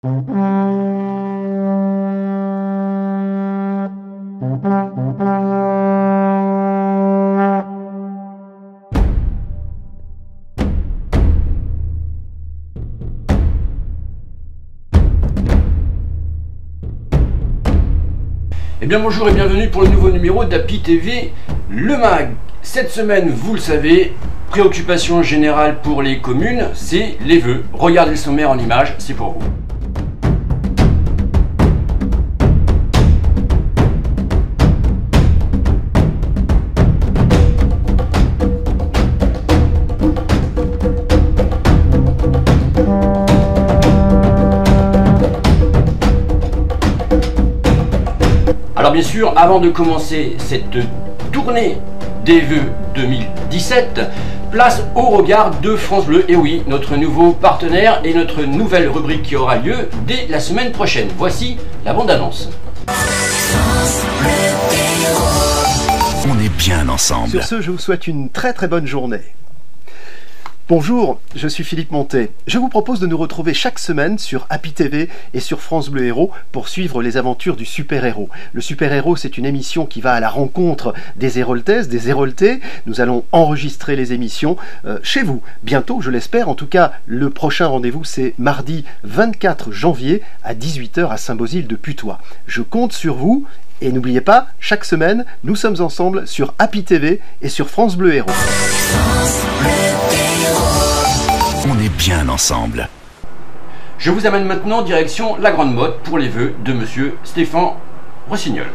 Eh bien bonjour et bienvenue pour le nouveau numéro d'Happy TV, le mag. Cette semaine, vous le savez, préoccupation générale pour les communes, c'est les vœux. Regardez le sommaire en images, c'est pour vous. Alors bien sûr, avant de commencer cette tournée des vœux 2017, place au regard de France Bleu. Et oui, notre nouveau partenaire et notre nouvelle rubrique qui aura lieu dès la semaine prochaine. Voici la bande-annonce. On est bien ensemble. Sur ce, je vous souhaite une très bonne journée. Bonjour, je suis Philippe Montet. Je vous propose de nous retrouver chaque semaine sur Happy TV et sur France Bleu Héros pour suivre les aventures du super-héros. Le super-héros, c'est une émission qui va à la rencontre des héroltaises, des héroltés. Nous allons enregistrer les émissions chez vous, bientôt, je l'espère. En tout cas, le prochain rendez-vous, c'est mardi 24 janvier à 18 h à Saint-Bosile-de-Putois. Je compte sur vous. Et n'oubliez pas, chaque semaine, nous sommes ensemble sur Happy TV et sur France Bleu Héros. On est bien ensemble. Je vous amène maintenant direction la Grande Motte pour les vœux de monsieur Stéphane Rossignol.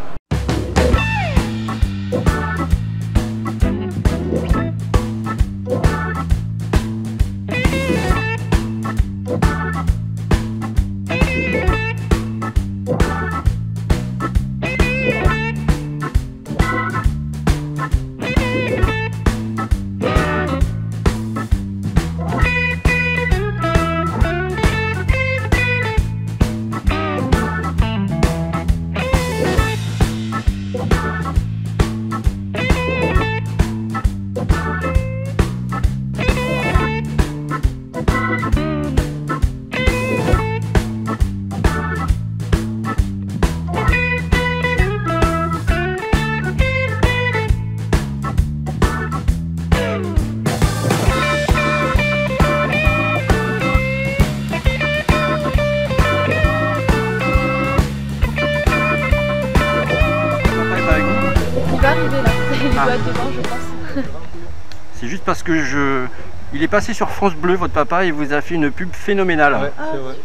C'est juste parce que il est passé sur France Bleu, votre papa, et vous a fait une pub phénoménale. Ouais,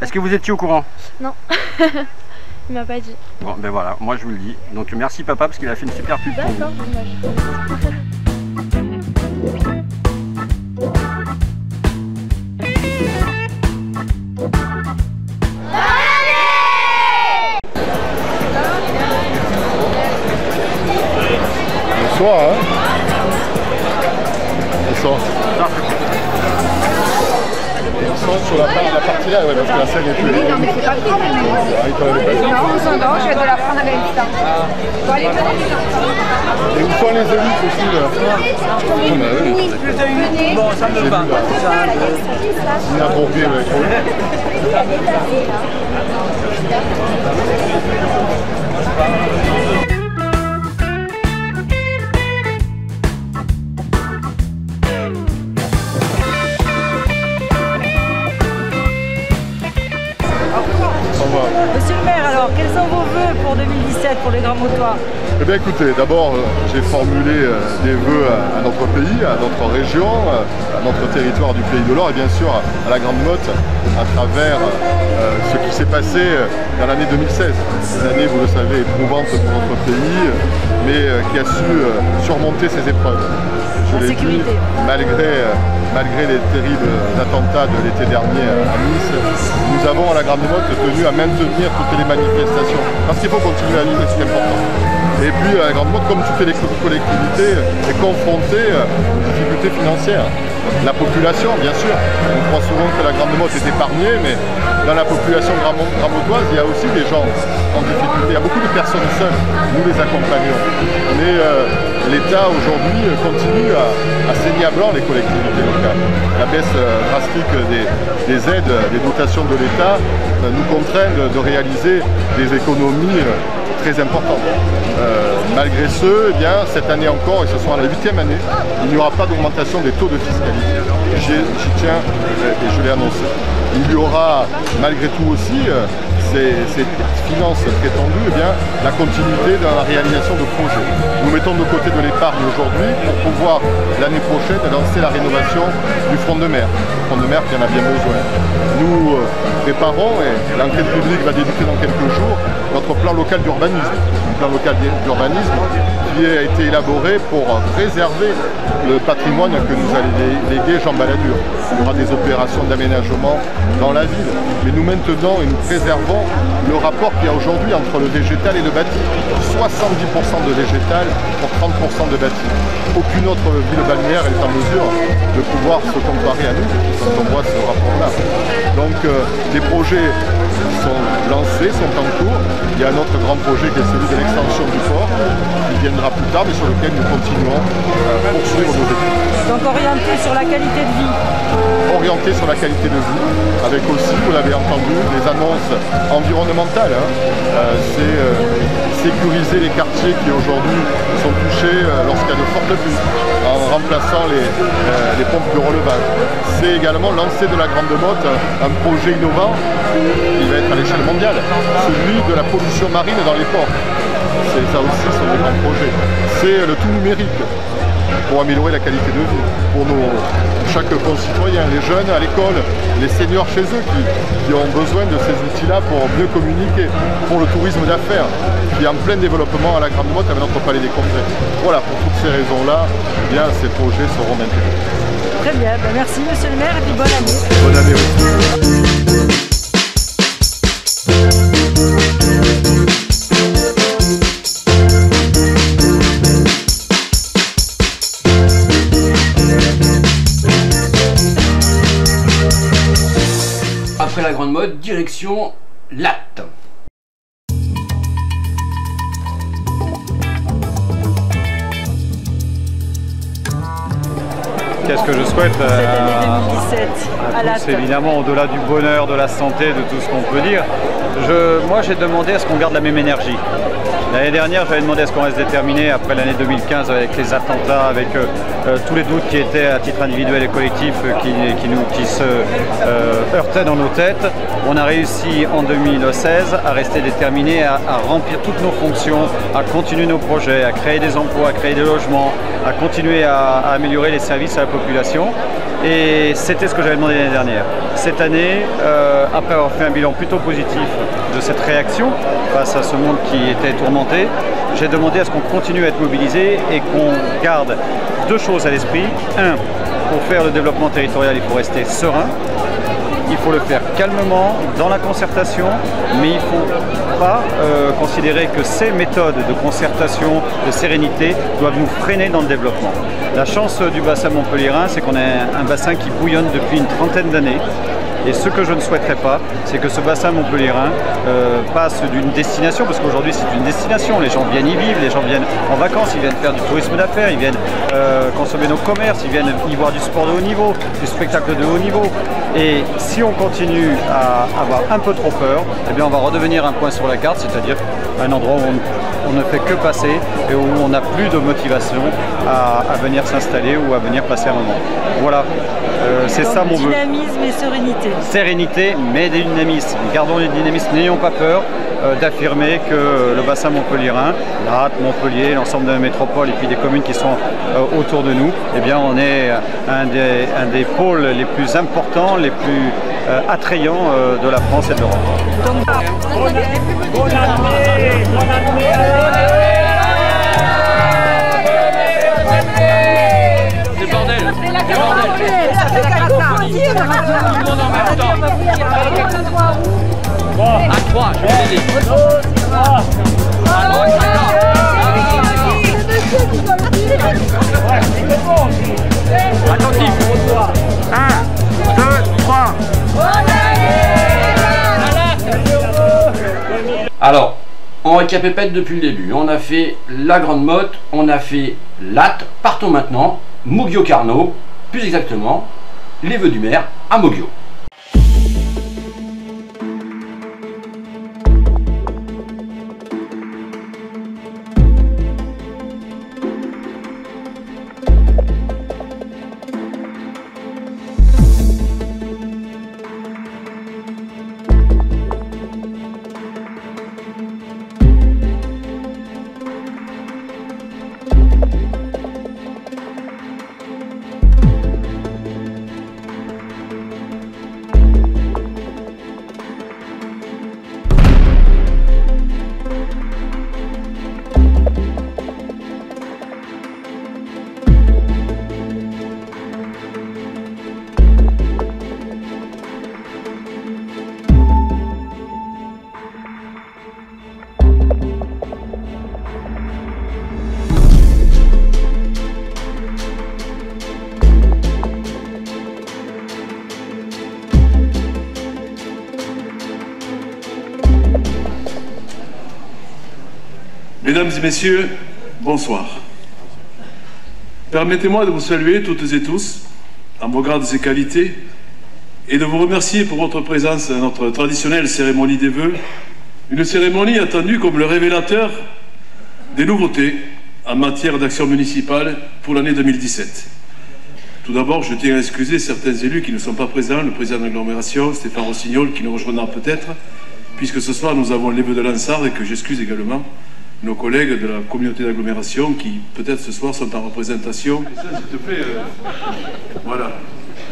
est-ce que vous étiez au courant? Non, il m'a pas dit. Bon, ben voilà, moi je vous le dis. Donc merci papa, parce qu'il a fait une super pub pour vous. D'accord, Bonsoir, hein. Bonsoir. Ils sont sur la partie là, ouais, parce que la scène est plus élevée. Non, mais c'est pas le problème. Non, je vais te la prendre à l'instant. Faut aller voir. Et où sont les élus aussi là? Bon, ça me va. Il a bourbier, ouais. Monsieur le maire, alors, quels sont vos vœux pour 2017 pour les Grands Mottois? Eh bien écoutez, d'abord j'ai formulé des vœux à notre pays, à notre région, à notre territoire du Pays de l'Or et bien sûr à la Grande Motte à travers ce qui s'est passé dans l'année 2016. Une année, vous le savez, éprouvante pour notre pays, mais qui a su surmonter ses épreuves. Je l'ai dit, malgré les terribles attentats de l'été dernier à Nice, nous avons à la Grande Motte tenu à maintenir toutes les manifestations, parce qu'il faut continuer à vivre, c'est important. Et puis la Grande Motte, comme toutes les collectivités, est confrontée aux difficultés financières. La population, bien sûr, on croit souvent que la Grande Motte est épargnée, mais dans la population grammotoise, il y a aussi des gens en difficulté. Il y a beaucoup de personnes seules, nous les accompagnons. On est l'État aujourd'hui continue à saigner à blanc les collectivités locales. La baisse drastique des aides, des dotations de l'État nous contraint de réaliser des économies très importantes. Malgré ce, eh bien, cette année encore, et ce sera la 8e année, il n'y aura pas d'augmentation des taux de fiscalité. J'y tiens et je l'ai annoncé. Il y aura malgré tout aussi ces finances très tendues, eh bien, la continuité de la réalisation de projets. Nous mettons de côté de l'épargne aujourd'hui pour pouvoir l'année prochaine lancer la rénovation du front de mer. Le front de mer qui en a bien besoin. Nous préparons, et l'enquête publique va débuter dans quelques jours, notre plan local d'urbanisme. Un plan local d'urbanisme qui a été élaboré pour préserver le patrimoine que nous a légué Jean Balladur. Il y aura des opérations d'aménagement dans la ville, mais nous maintenons et nous préservons le rapport qu'il y a aujourd'hui entre le végétal et le bâti. 70% de végétal pour 30% de bâti. Aucune autre ville balnéaire est en mesure de pouvoir se comparer à nous quand on voit ce rapport-là. Donc les projets sont lancés, sont en cours. Il y a un autre grand projet qui est celui de l'extension du port, qui viendra plus tard, mais sur lequel nous continuons à poursuivre nos études. Donc orienté sur la qualité de vie. Orienté sur la qualité de vie, avec aussi, vous l'avez entendu, des annonces environnementales. C'est sécuriser les quartiers qui aujourd'hui sont touchés lorsqu'il y a de fortes pluies, en remplaçant les pompes de relevage. C'est également lancer de la Grande Motte un projet innovant qui va être à l'échelle mondiale, celui de la pollution marine dans les ports. Ça aussi, ce sont des grands projets. C'est le tout numérique pour améliorer la qualité de vie pour chaque concitoyen, les jeunes à l'école, les seniors chez eux qui ont besoin de ces outils-là pour mieux communiquer, pour le tourisme d'affaires qui est en plein développement à la Grande Motte avec notre palais des congrès. Voilà, pour toutes ces raisons-là, eh bien, ces projets seront maintenus. Très bien, ben merci monsieur le maire et puis bonne année. Bonne année aussi. Après la Grande Motte, direction Latte. Qu'est-ce que je souhaite Cette année 2017 à Latte. C'est évidemment au-delà du bonheur, de la santé, de tout ce qu'on peut dire. Moi j'ai demandé à ce qu'on garde la même énergie. L'année dernière, j'avais demandé à ce qu'on reste déterminé après l'année 2015 avec les attentats, avec tous les doutes qui étaient à titre individuel et collectif qui se heurtaient dans nos têtes. On a réussi en 2016 à rester déterminé à remplir toutes nos fonctions, à continuer nos projets, à créer des emplois, à créer des logements, à continuer à améliorer les services à la population. Et c'était ce que j'avais demandé l'année dernière. Cette année, après avoir fait un bilan plutôt positif de cette réaction face à ce monde qui était tourmenté, j'ai demandé à ce qu'on continue à être mobilisé et qu'on garde deux choses à l'esprit. Un, pour faire le développement territorial, il faut rester serein. Il faut le faire calmement, dans la concertation, mais il ne faut pas considérer que ces méthodes de concertation, de sérénité, doivent nous freiner dans le développement. La chance du bassin montpelliérain, c'est qu'on a un bassin qui bouillonne depuis une trentaine d'années. Et ce que je ne souhaiterais pas, c'est que ce bassin montpelliérain passe d'une destination, parce qu'aujourd'hui c'est une destination, les gens viennent y vivre, les gens viennent en vacances, ils viennent faire du tourisme d'affaires, ils viennent consommer nos commerces, ils viennent y voir du sport de haut niveau, du spectacle de haut niveau. Et si on continue à avoir un peu trop peur, eh bien on va redevenir un point sur la carte, c'est-à-dire un endroit où on ne fait que passer et où on n'a plus de motivation à venir s'installer ou à venir passer un moment. Voilà, c'est ça mon vœu. Dynamisme et sérénité. Sérénité, mais dynamisme. Gardons le dynamisme, n'ayons pas peur d'affirmer que le bassin montpelliérain, Latte, Montpellier, l'ensemble de la métropole et puis des communes qui sont autour de nous, eh bien on est un des pôles les plus importants, les plus attrayants de la France et de l'Europe. Bonne année. Bonne année. Bonne année. C'est le bordel. C'est le bordel. Ça fait la cacophonie. Tout le monde en même temps. Bon. À 3, je vais vous aider. À droite, attentif. 1, 2, 3. Alors, On récapépète depuis le début. On a fait la Grande Motte, on a fait Latte. Partons maintenant, Moguio-Carnot, plus exactement, les Vœux du Maire à Moguio. Mesdames et messieurs, bonsoir. Permettez-moi de vous saluer toutes et tous, en vos grades et qualités, et de vous remercier pour votre présence à notre traditionnelle cérémonie des vœux, une cérémonie attendue comme le révélateur des nouveautés en matière d'action municipale pour l'année 2017. Tout d'abord, je tiens à excuser certains élus qui ne sont pas présents, le président de l'agglomération, Stéphane Rossignol, qui nous rejoindra peut-être, puisque ce soir nous avons les vœux de Lansarde et que j'excuse également nos collègues de la communauté d'agglomération qui, peut-être ce soir, sont en représentation. Et ça, s'il te plaît, voilà.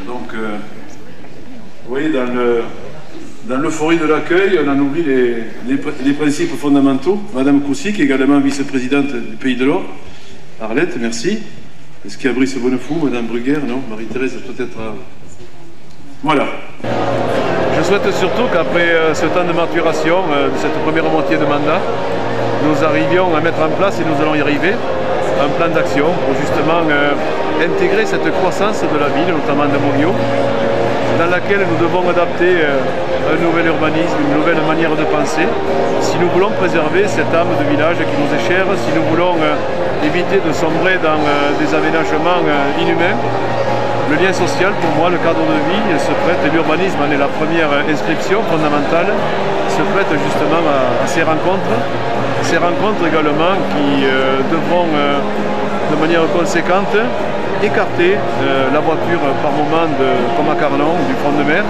Donc, vous voyez, dans l'euphorie de l'accueil, on en oublie les principes fondamentaux. Madame Koussik, également vice-présidente du Pays de l'Or. Arlette, merci. Est-ce qu'il y a Brice Bonnefou, Madame Bruguère? Non, Marie-Thérèse, peut-être... Voilà. Je souhaite surtout qu'après ce temps de maturation, de cette première moitié de mandat, nous arrivions à mettre en place, et nous allons y arriver, un plan d'action pour justement intégrer cette croissance de la ville, notamment de Moguio, dans laquelle nous devons adapter un nouvel urbanisme, une nouvelle manière de penser, si nous voulons préserver cette âme de village qui nous est chère, si nous voulons éviter de sombrer dans des aménagements inhumains. Le lien social, pour moi, le cadre de vie se prête, et l'urbanisme en est la première inscription fondamentale, se prête justement à ces rencontres également qui devront de manière conséquente écarter la voiture par moment comme à Carnon du front de mer.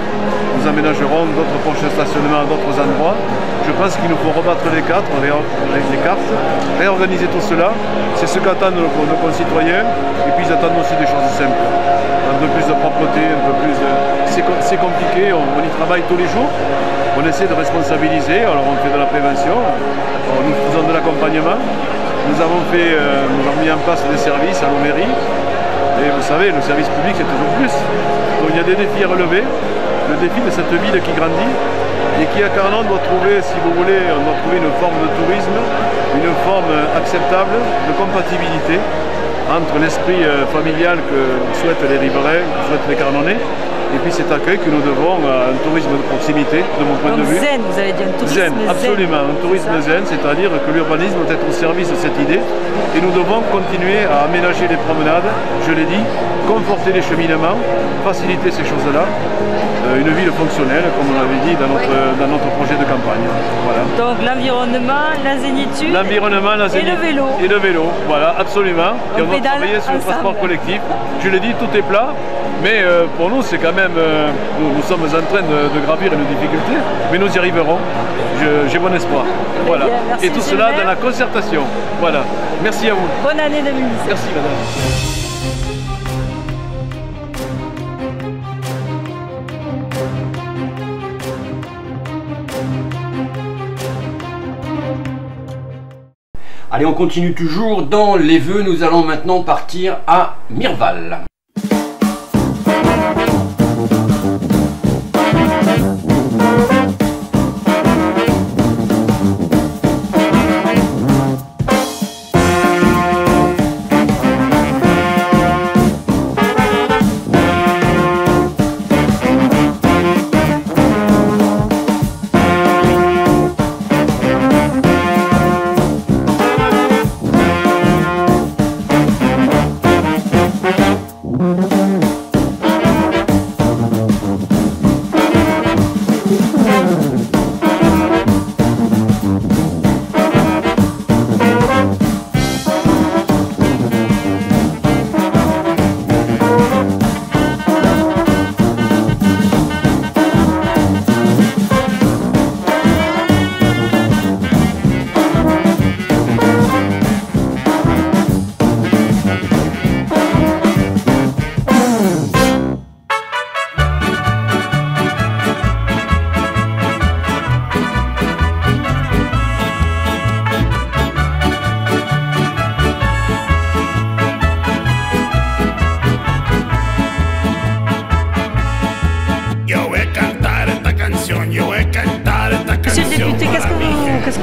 Nous aménagerons d'autres poches de stationnement à d'autres endroits. Je pense qu'il nous faut rebattre les cartes, réorganiser tout cela. C'est ce qu'attendent nos concitoyens, et puis ils attendent aussi des choses simples. Un peu plus de propreté, un peu plus de... C'est compliqué, on y travaille tous les jours. On essaie de responsabiliser, alors on fait de la prévention, nous faisons de l'accompagnement. Nous avons mis en place des services à nos mairies. Et vous savez, le service public, c'est toujours plus. Donc il y a des défis à relever. Le défi de cette ville qui grandit et qui, à Carnon, doit trouver, si vous voulez, on doit trouver une forme de tourisme, une forme acceptable de compatibilité entre l'esprit familial que souhaitent les riverains, que souhaitent les Carnonais, et puis cet accueil que nous devons à un tourisme de proximité, de mon point de vue. Zen, vous avez dit un tourisme zen. Absolument, un tourisme zen, c'est-à-dire que l'urbanisme doit être au service de cette idée, et nous devons continuer à aménager les promenades, je l'ai dit, conforter les cheminements, faciliter ces choses-là, une ville fonctionnelle, comme on l'avait dit dans notre projet de campagne. Voilà. Donc l'environnement, la zénitude, et le vélo. Et le vélo, voilà, absolument. Et on doit travailler sur le transport collectif. Je l'ai dit, tout est plat, mais pour nous, c'est quand même, nous sommes en train de gravir une difficulté, mais nous y arriverons. J'ai bon espoir. Voilà. Bien, merci, et tout cela dans la concertation. Voilà. Merci à vous. Bonne année 2017. Merci, madame. Allez, on continue toujours dans les vœux. Nous allons maintenant partir à Mirval.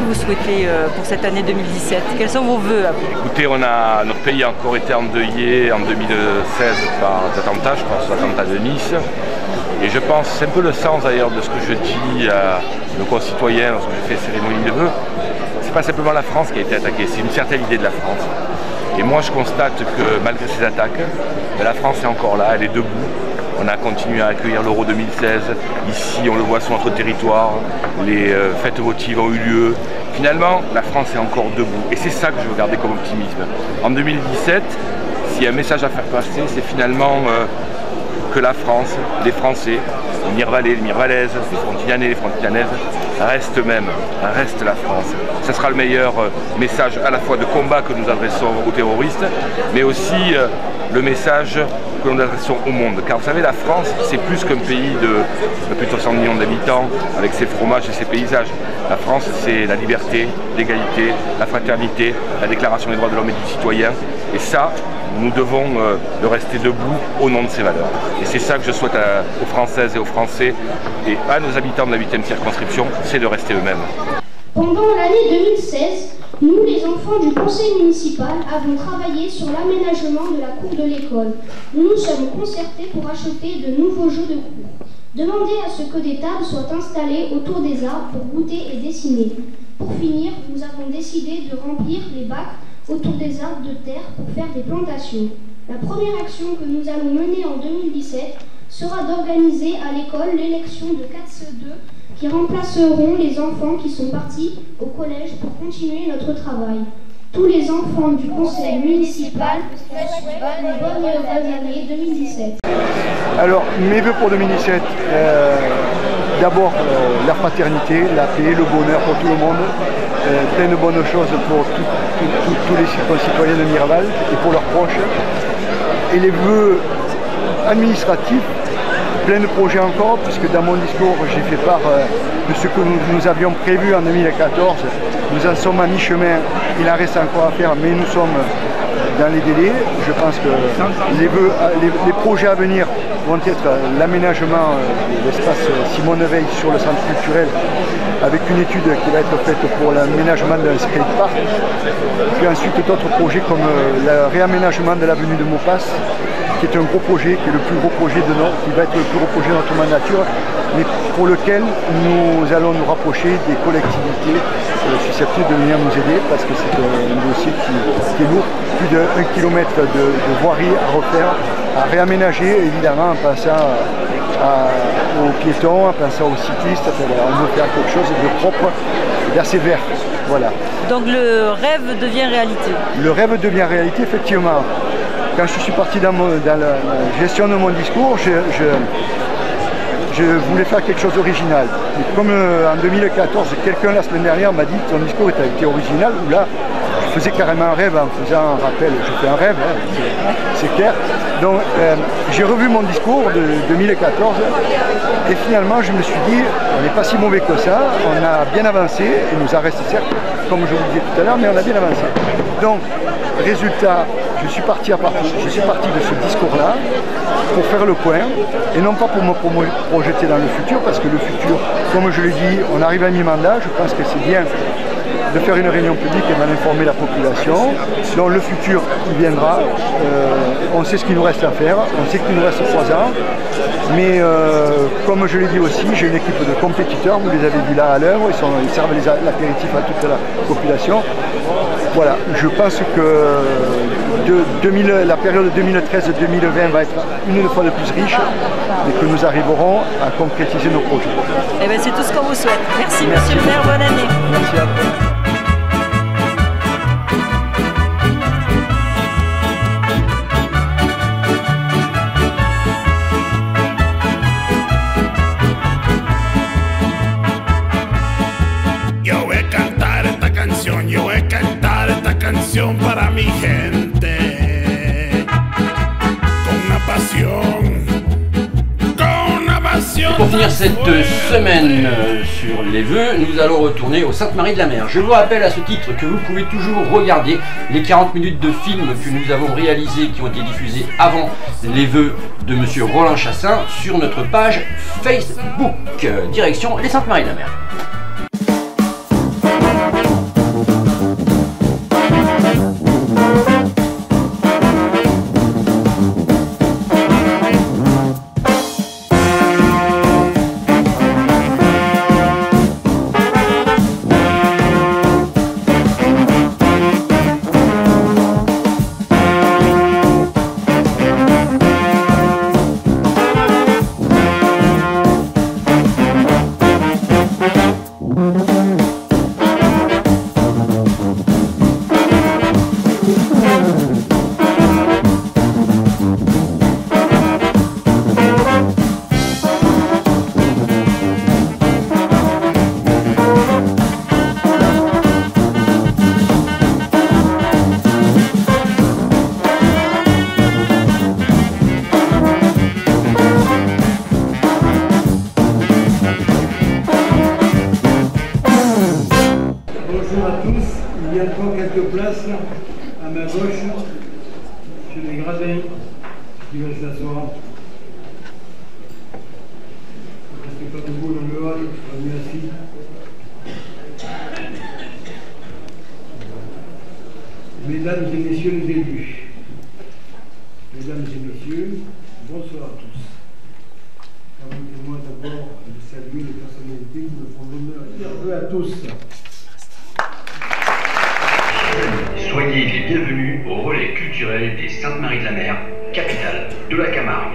vous souhaitez pour cette année 2017? Quels sont vos vœux à vous? Écoutez, notre pays a encore été endeuillé en 2016 par l'attentat, je pense l'attentat de Nice. Et je pense, c'est un peu le sens d'ailleurs de ce que je dis à nos concitoyens lorsque je fais cérémonie de vœux. C'est pas simplement la France qui a été attaquée, c'est une certaine idée de la France. Et moi je constate que malgré ces attaques, la France est encore là, elle est debout. On a continué à accueillir l'Euro 2016. Ici, on le voit sur notre territoire. Les fêtes votives ont eu lieu. Finalement, la France est encore debout. Et c'est ça que je veux garder comme optimisme. En 2017, s'il y a un message à faire passer, c'est finalement que la France, les Français, les Mirvalais, les Mirvalaises, les Frontinanais, les Frontinanaises, restent eux-mêmes, restent la France. Ce sera le meilleur message à la fois de combat que nous adressons aux terroristes, mais aussi le message que nous adressons au monde. Car vous savez, la France, c'est plus qu'un pays de plus de 60 millions d'habitants, avec ses fromages et ses paysages. La France, c'est la liberté, l'égalité, la fraternité, la déclaration des droits de l'homme et du citoyen. Et ça, nous devons de rester debout au nom de ces valeurs. Et c'est ça que je souhaite aux Françaises et aux Français et à nos habitants de la 8e circonscription, c'est de rester eux-mêmes. Pendant l'année 2016, nous, les enfants du conseil municipal, avons travaillé sur l'aménagement de la cour de l'école. Nous nous sommes concertés pour acheter de nouveaux jeux de cours. Demander à ce que des tables soient installées autour des arbres pour goûter et dessiner. Pour finir, nous avons décidé de remplir les bacs autour des arbres de terre pour faire des plantations. La première action que nous allons mener en 2017 sera d'organiser à l'école l'élection de 4 CE2 qui remplaceront les enfants qui sont partis au collège pour continuer notre travail. Tous les enfants du conseil municipal souhaitent une bonne année 2017. Alors, mes vœux pour 2017, d'abord la fraternité, la paix, le bonheur pour tout le monde, plein de bonnes choses pour tous les concitoyens de Miraval et pour leurs proches. Et les vœux administratifs, plein de projets encore, puisque dans mon discours j'ai fait part de ce que nous avions prévu en 2014. Nous en sommes à mi-chemin, il en reste encore à faire, mais nous sommes dans les délais. Je pense que les projets à venir vont être l'aménagement de l'espace Simone Veil sur le centre culturel, avec une étude qui va être faite pour l'aménagement d'un skatepark. Puis ensuite d'autres projets comme le réaménagement de l'avenue de Maupas, qui est un gros projet, qui est le plus gros projet qui va être le plus gros projet de notre mandature, mais pour lequel nous allons nous rapprocher des collectivités susceptibles de venir nous aider, parce que c'est un dossier qui est lourd, plus de 1 km de voirie à refaire, à réaménager, évidemment en pensant aux piétons, en pensant aux cyclistes. Voilà, on veut faire quelque chose de propre, d'assez vert. Voilà. Donc le rêve devient réalité. Le rêve devient réalité, effectivement. Quand je suis parti dans la gestion de mon discours, je voulais faire quelque chose d'original. Comme en 2014, quelqu'un la semaine dernière m'a dit ton discours était original, ou là, je faisais carrément un rêve en faisant un rappel. Je fais un rêve, hein, c'est clair. Donc j'ai revu mon discours de 2014 et finalement je me suis dit, on n'est pas si mauvais que ça, on a bien avancé, il nous en reste certes, comme je vous le disais tout à l'heure, mais on a bien avancé. Donc, résultat, je suis parti de ce discours-là pour faire le point, et non pas pour me projeter dans le futur, parce que le futur, comme je l'ai dit, on arrive à mi-mandat, je pense que c'est bien de faire une réunion publique et d'en informer la population. Donc le futur, il viendra, on sait ce qu'il nous reste à faire, on sait qu'il nous reste 3 ans, mais comme je l'ai dit aussi, j'ai une équipe de compétiteurs, vous les avez vus là à l'œuvre, ils servent l'apéritif à toute la population. Voilà, je pense que la période 2013-2020 va être une fois de plus riche et que nous arriverons à concrétiser nos projets. Eh bien, c'est tout ce qu'on vous souhaite. Merci, monsieur le maire, bonne année. Merci à vous. Para mi gente, con una passion. Pour finir cette semaine sur les vœux, nous allons retourner au Sainte-Marie-de-la-Mer. Je vous rappelle à ce titre que vous pouvez toujours regarder les 40 minutes de film que nous avons réalisés, qui ont été diffusés avant les vœux de monsieur Roland Chassin sur notre page Facebook. Direction les Sainte-Marie-de-la-Mer. Bonjour à tous, il y a encore quelques places à ma gauche sur les gradins qui veulent s'asseoir. Restez pas debout dans le hall, soyez assis. Mesdames et messieurs les élus, mesdames et messieurs, bonsoir à tous. Permettez-moi d'abord de saluer les personnalités qui me font l'honneur de dire à tous. Soyez les bienvenus au relais culturel des Sainte-Marie-de-la-Mer, capitale de la Camargue.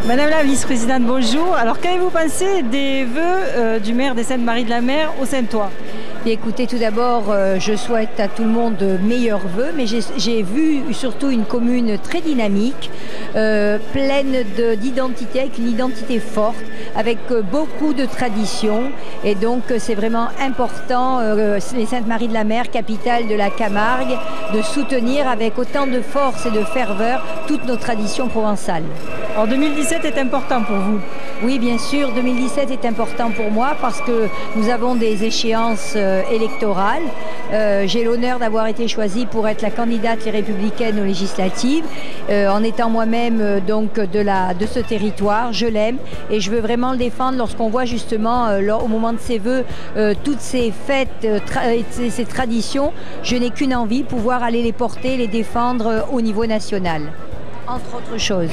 Madame la vice-présidente, bonjour. Alors, qu'avez-vous pensé des vœux du maire des Sainte-Marie-de-la-Mer au Saint-Ouen? Écoutez, tout d'abord, je souhaite à tout le monde de meilleurs vœux, mais j'ai vu surtout une commune très dynamique, pleine d'identité, avec une identité forte, avec beaucoup de traditions. Et donc, c'est vraiment important, les Sainte-Marie-de-la-Mer, capitale de la Camargue, de soutenir avec autant de force et de ferveur toutes nos traditions provençales. En 2017 est important pour vous? Oui, bien sûr, 2017 est important pour moi parce que nous avons des échéances électorales. J'ai l'honneur d'avoir été choisie pour être la candidate Les Républicaines aux législatives. En étant moi-même donc de ce territoire, je l'aime et je veux vraiment le défendre lorsqu'on voit justement au moment de ses vœux toutes ces fêtes, ces traditions. Je n'ai qu'une envie, pouvoir aller les porter, les défendre au niveau national, entre autres choses.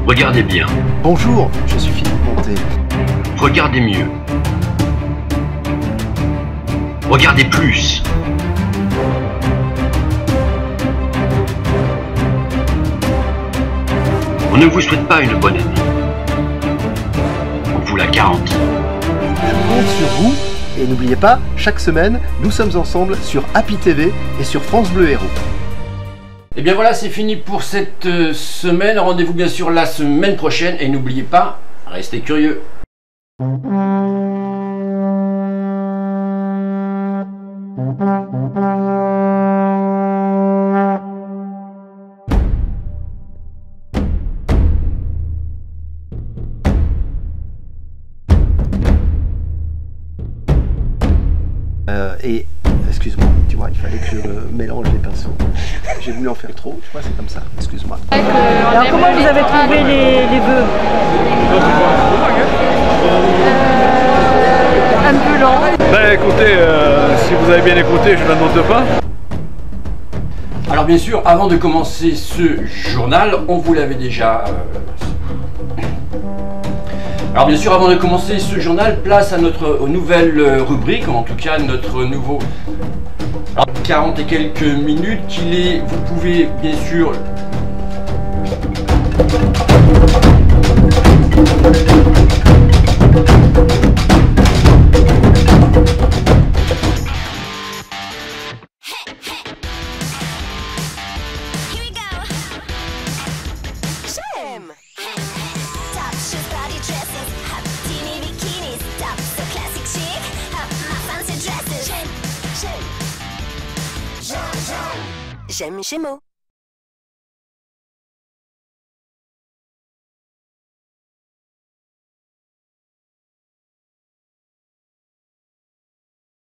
Regardez bien. Bonjour, je suis Philippe Montet. Regardez mieux. Regardez plus. On ne vous souhaite pas une bonne année. On vous la garante. Je compte sur vous et n'oubliez pas, chaque semaine, nous sommes ensemble sur Happy TV et sur France Bleu Héros. Et bien voilà, c'est fini pour cette semaine. Rendez-vous bien sûr la semaine prochaine et n'oubliez pas, restez curieux. Et excuse-moi, tu vois, il fallait que je mélange les pinceaux. J'ai voulu en faire trop, tu vois, c'est comme ça, excuse-moi. Alors comment vous avez trouvé les vœux? Un peu long. Ben écoutez, si vous avez bien écouté, je ne note pas. Alors bien sûr, avant de commencer ce journal, on vous l'avait déjà... Alors bien sûr, avant de commencer ce journal, place à notre nouvelle rubrique, en tout cas notre nouveau... Alors, 40 et quelques minutes qu'il est... Vous pouvez bien sûr... J'aime Gémeaux.